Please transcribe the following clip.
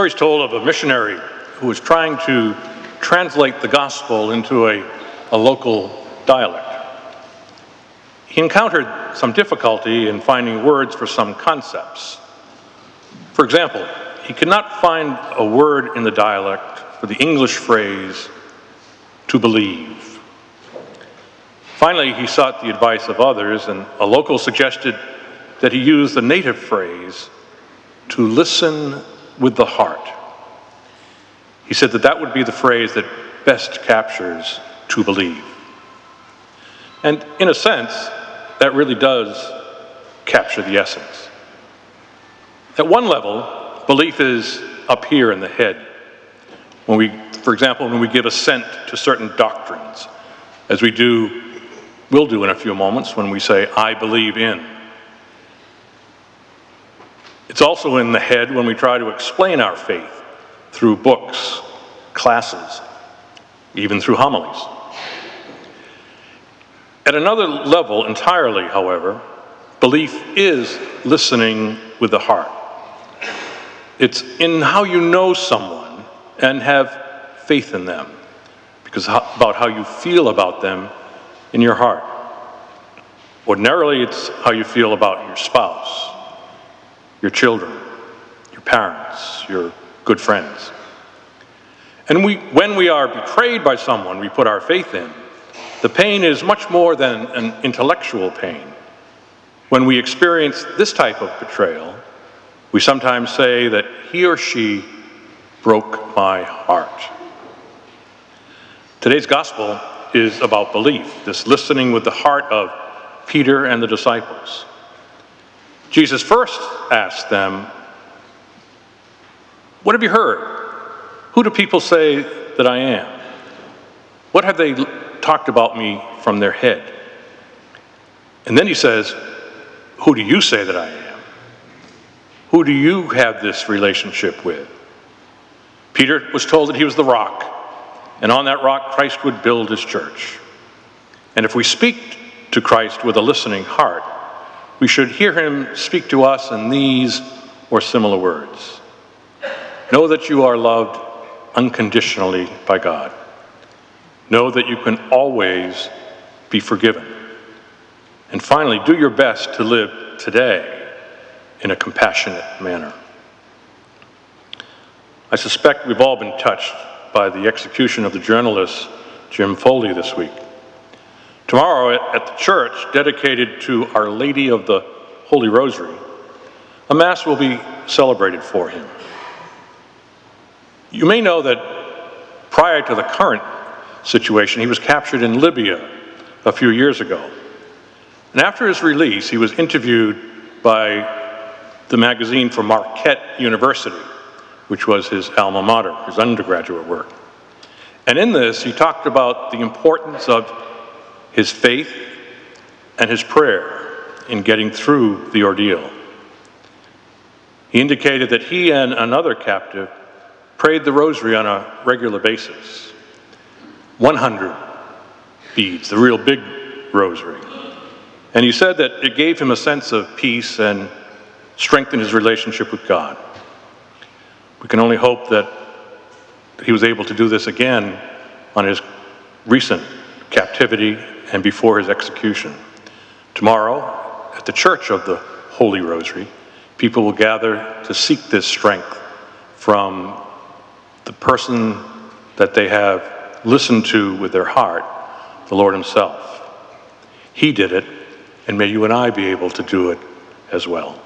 story is told of a missionary who was trying to translate the gospel into a local dialect. He encountered some difficulty in finding words for some concepts. For example, he could not find a word in the dialect for the English phrase, to believe. Finally, he sought the advice of others, and a local suggested that he use the native phrase, to listen with the heart. He said that that would be the phrase that best captures to believe. And in a sense, that really does capture the essence. At one level, belief is up here in the head. For example, when we give assent to certain doctrines, as we'll do in a few moments when we say, I believe in. It's also in the head when we try to explain our faith through books, classes, even through homilies. At another level entirely, however, belief is listening with the heart. It's in how you know someone and have faith in them, about how you feel about them in your heart. Ordinarily, it's how you feel about your spouse, your children, your parents, your good friends. And when we are betrayed by someone we put our faith in, the pain is much more than an intellectual pain. When we experience this type of betrayal, we sometimes say that he or she broke my heart. Today's gospel is about belief, this listening with the heart of Peter and the disciples. Jesus first asked them, what have you heard? Who do people say that I am? What have they talked about me from their head? And then he says, who do you say that I am? Who do you have this relationship with? Peter was told that he was the rock, and on that rock Christ would build his church. And if we speak to Christ with a listening heart, we should hear him speak to us in these or similar words. Know that you are loved unconditionally by God. Know that you can always be forgiven. And finally, do your best to live today in a compassionate manner. I suspect we've all been touched by the execution of the journalist Jim Foley this week. Tomorrow at the church dedicated to Our Lady of the Holy Rosary, a Mass will be celebrated for him. You may know that prior to the current situation, he was captured in Libya a few years ago. And after his release, he was interviewed by the magazine for Marquette University, which was his alma mater, his undergraduate work. And in this, he talked about the importance of his faith and his prayer in getting through the ordeal. He indicated that he and another captive prayed the rosary on a regular basis. 100 beads, the real big rosary. And he said that it gave him a sense of peace and strengthened his relationship with God. We can only hope that he was able to do this again on his recent captivity and before his execution. Tomorrow, at the Church of the Holy Rosary, people will gather to seek this strength from the person that they have listened to with their heart, the Lord himself. He did it, and may you and I be able to do it as well.